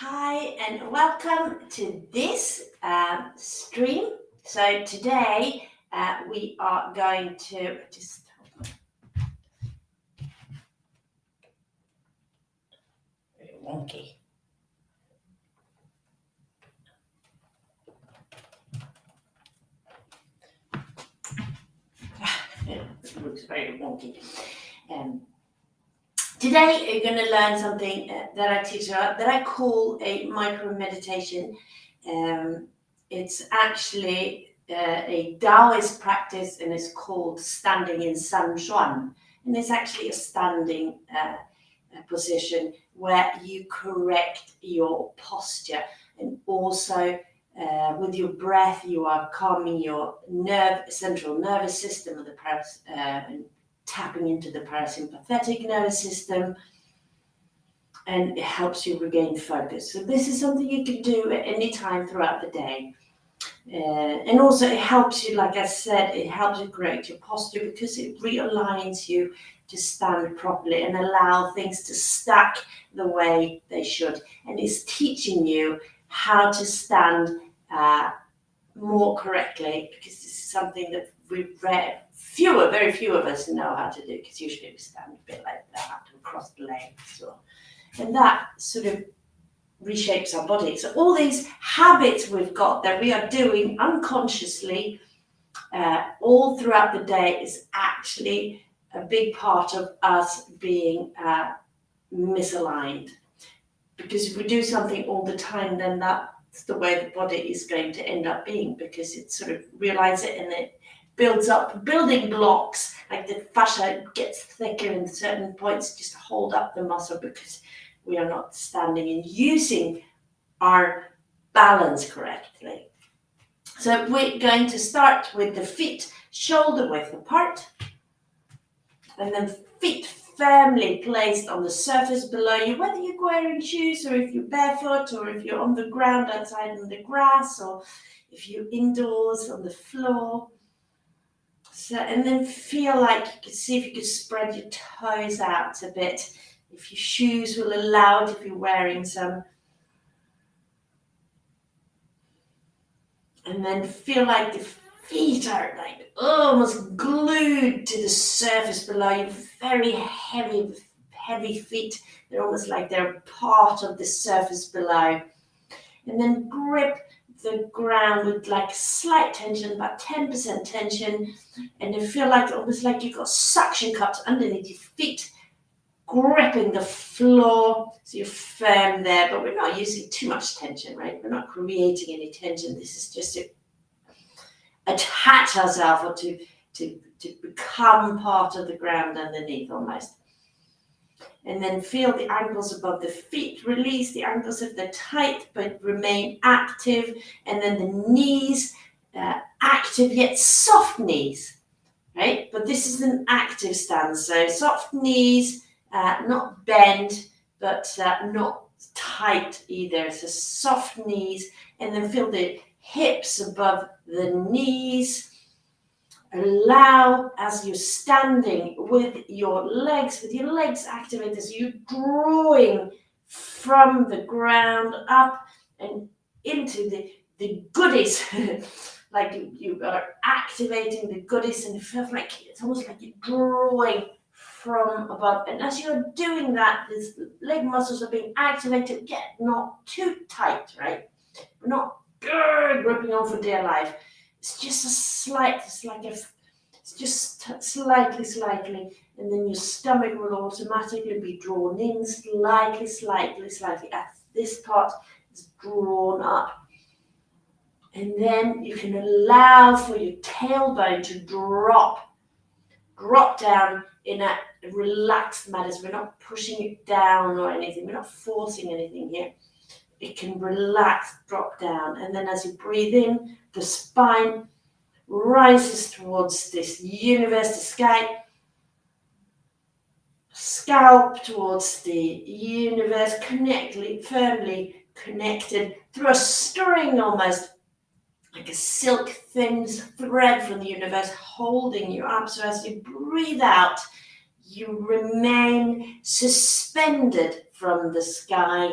Hi and welcome to this stream. So today we are going to just very wonky. It looks very wonky. Today you're going to learn something that I teach that I call a micro meditation. It's actually a Daoist practice, and it's called standing in San Juan. And it's actually a standing position where you correct your posture, and also with your breath you are calming your central nervous system of the and tapping into the parasympathetic nervous system, and it helps you regain focus. So this is something you can do at any time throughout the day. And also it helps you, like I said, it helps you correct your posture because it realigns you to stand properly and allow things to stack the way they should. And it's teaching you how to stand more correctly, because this is something that very few of us know how to do, because usually we stand a bit like that and cross the legs, and that sort of reshapes our body. So all these habits we've got that we are doing unconsciously all throughout the day is actually a big part of us being misaligned. Because if we do something all the time, then that's the way the body is going to end up being, because it sort of realizes it and it builds up building blocks, like the fascia gets thicker in certain points just to hold up the muscle, because we are not standing and using our balance correctly. So we're going to start with the feet shoulder width apart, and then feet firmly placed on the surface below you, whether you're wearing shoes or if you're barefoot, or if you're on the ground outside in the grass, or if you're indoors on the floor. So, and then feel like you can see if you can spread your toes out a bit, if your shoes will allow it, if you're wearing some. And then feel like the feet are like almost glued to the surface below you. Very heavy feet. They're almost like they're part of the surface below. And then grip the ground with like slight tension, about 10% tension, and you feel like almost like you've got suction cups underneath your feet, gripping the floor, so you're firm there, but we're not using too much tension, right? We're not creating any tension. This is just to attach ourselves, or to become part of the ground underneath almost. And then feel the ankles above the feet. Release the ankles if they're tight, but remain active. And then the knees, active yet soft knees, right? But this is an active stance. So soft knees, not bent, but not tight either. So soft knees, and then feel the hips above the knees. Allow, as you're standing with your legs activated, so you're drawing from the ground up and into the goodies, like you are activating the goodies, and it feels like it's almost like you're drawing from above. And as you're doing that, the leg muscles are being activated, yet not too tight, right? We're not gripping on for dear life. It's just a slight, it's just slightly, and then your stomach will automatically be drawn in slightly, as this part is drawn up. And then you can allow for your tailbone to drop down in a relaxed manner. So we're not pushing it down or anything. We're not forcing anything here. It can relax, drop down. And then as you breathe in, the spine rises towards this universe, the sky. Scalp towards the universe, firmly connected through a string, almost like a silk thin thread from the universe holding you up. So as you breathe out, you remain suspended from the sky,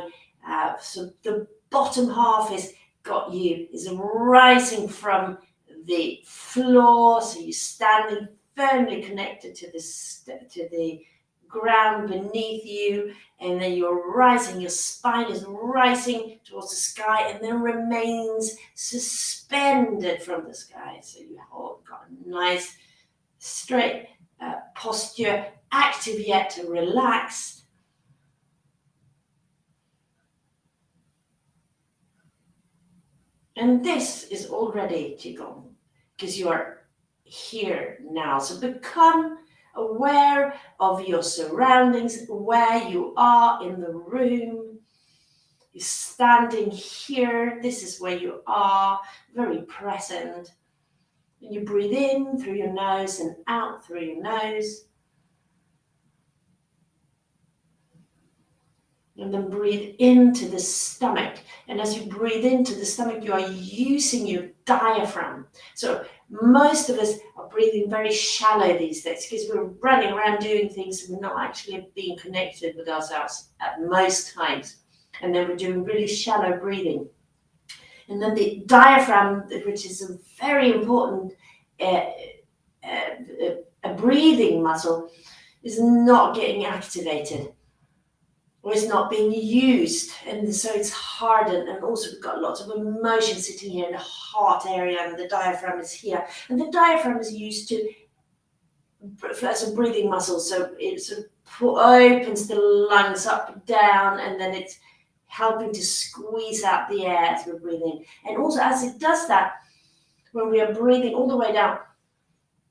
So the bottom half is rising from the floor, so you're standing firmly connected to the ground beneath you, and then you're rising, your spine is rising towards the sky and then remains suspended from the sky. So you have got a nice straight posture, active yet relaxed. And this is already Qigong, because you are here now. So become aware of your surroundings, where you are in the room. You're standing here. This is where you are, very present. And you breathe in through your nose and out through your nose. And then breathe into the stomach. And as you breathe into the stomach, you are using your diaphragm. So most of us are breathing very shallow these days because we're running around doing things and we're not actually being connected with ourselves at most times. And then we're doing really shallow breathing. And then the diaphragm, which is a very important a breathing muscle, is not getting activated, or it's not being used, and so it's hardened. And also we've got lots of emotion sitting here in the heart area, and the diaphragm is here, and the diaphragm is used to as a breathing muscle, so it sort of opens the lungs up and down, and then it's helping to squeeze out the air as we're breathing. And also as it does that, when we are breathing all the way down,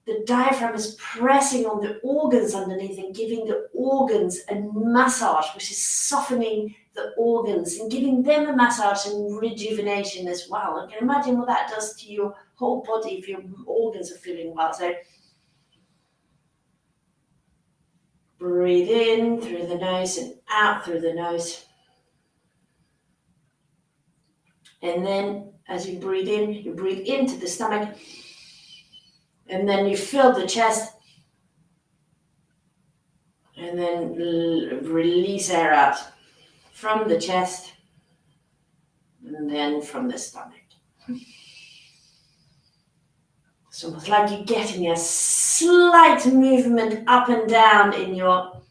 the diaphragm is pressing on the organs underneath and giving the organs a massage, which is softening the organs and giving them a massage and rejuvenation as well. And you can imagine what that does to your whole body if your organs are feeling well. So breathe in through the nose and out through the nose. And then as you breathe in, you breathe into the stomach. And then you fill the chest. And then release air out from the chest. And then from the stomach. It's almost like you're getting a slight movement up and down in your,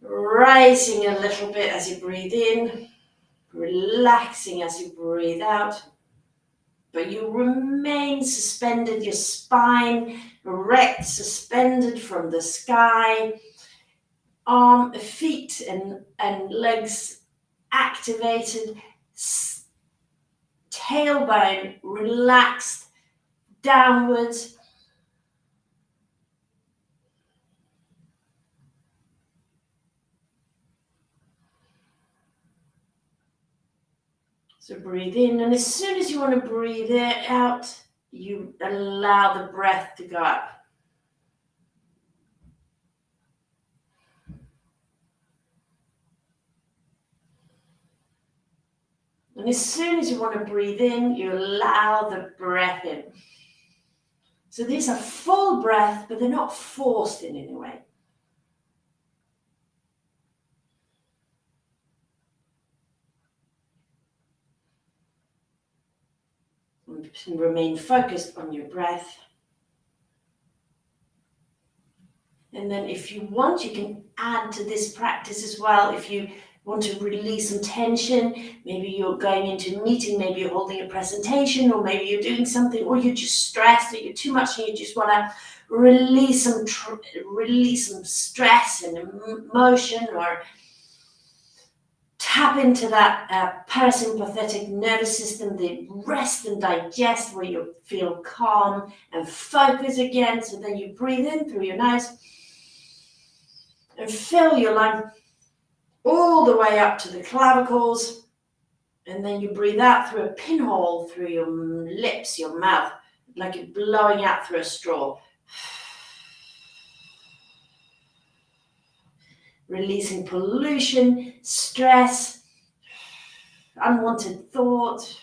rising a little bit as you breathe in, relaxing as you breathe out. But you remain suspended, your spine erect, suspended from the sky, feet and legs activated, tailbone relaxed downwards. So breathe in, and as soon as you want to breathe it out, you allow the breath to go up. And as soon as you want to breathe in, you allow the breath in. So these are full breath, but they're not forced in any way. And remain focused on your breath. And then if you want, you can add to this practice as well. If you want to release some tension, maybe you're going into a meeting, maybe you're holding a presentation, or maybe you're doing something, or you're just stressed, or you're too much and you just want to release some stress and emotion, or tap into that parasympathetic nervous system, the rest and digest, where you feel calm and focus again. So then you breathe in through your nose and fill your lung all the way up to the clavicles, and then you breathe out through a pinhole through your lips, your mouth, like you're blowing out through a straw. Releasing pollution, stress, unwanted thought.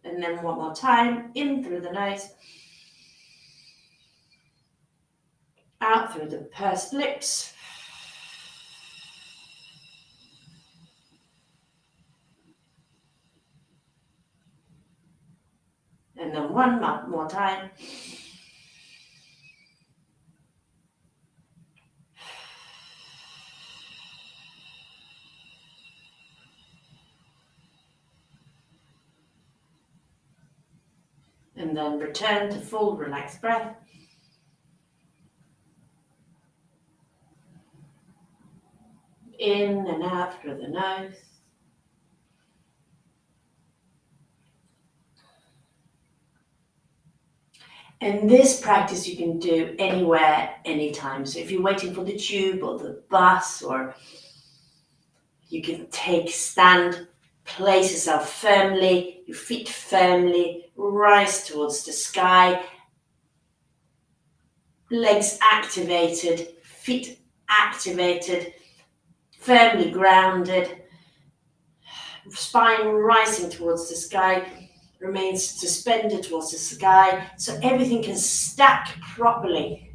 And then one more time, in through the nose, out through the pursed lips. And one more time. And then return to full relaxed breath. In and out through the nose. And this practice you can do anywhere, anytime. So if you're waiting for the tube or the bus, or you can stand, place yourself firmly, your feet firmly, rise towards the sky, legs activated, feet activated, firmly grounded, spine rising towards the sky, remains suspended towards the sky, so everything can stack properly.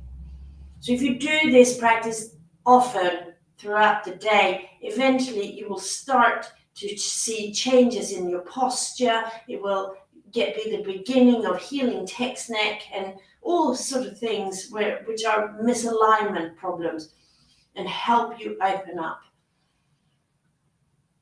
So if you do this practice often throughout the day, eventually you will start to see changes in your posture. It will be the beginning of healing technique and all sort of things which are misalignment problems, and help you open up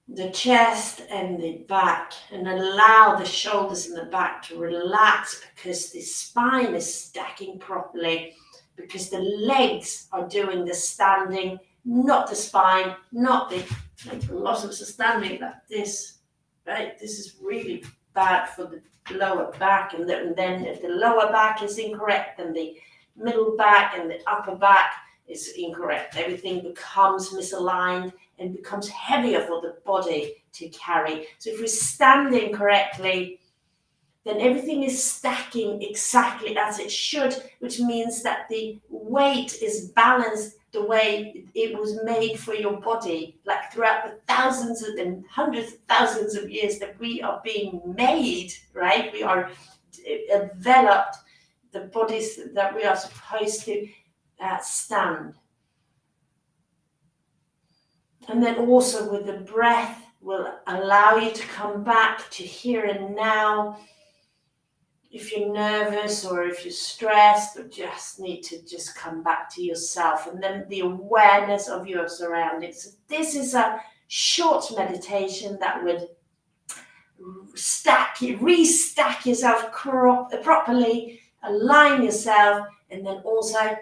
the chest and the back, and allow the shoulders and the back to relax, because the spine is stacking properly, because the legs are doing the standing, not the spine, not the, like a lot of us are standing like this, right? This is really bad for the lower back, and then if the lower back is incorrect, then the middle back and the upper back is incorrect. Everything becomes misaligned and becomes heavier for the body to carry. So if we're standing correctly, then everything is stacking exactly as it should, which means that the weight is balanced the way it was made for your body, like throughout the thousands and hundreds of thousands of years that we are being made, right? We are developed the bodies that we are supposed to stand. And then also with the breath will allow you to come back to here and now. If you're nervous or if you're stressed, or just need to just come back to yourself, and then the awareness of your surroundings. This is a short meditation that would restack yourself properly, align yourself, and then also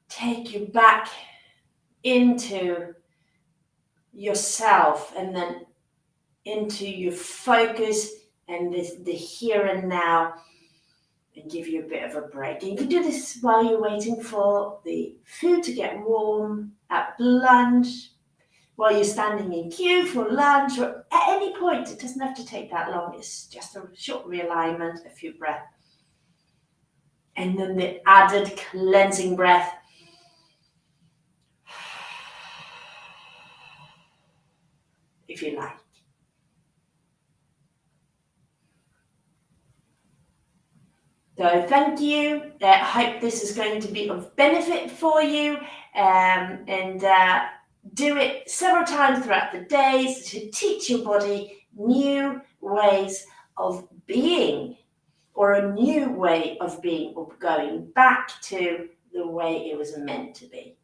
take you back into yourself, and then into your focus and the here and now, and give you a bit of a break. And you can do this while you're waiting for the food to get warm, at lunch, while you're standing in queue for lunch, or at any point. It doesn't have to take that long. It's just a short realignment, a few breaths. And then the added cleansing breath. If you like. So thank you. I hope this is going to be of benefit for you, and do it several times throughout the day to teach your body new ways of being, or a new way of being, or going back to the way it was meant to be.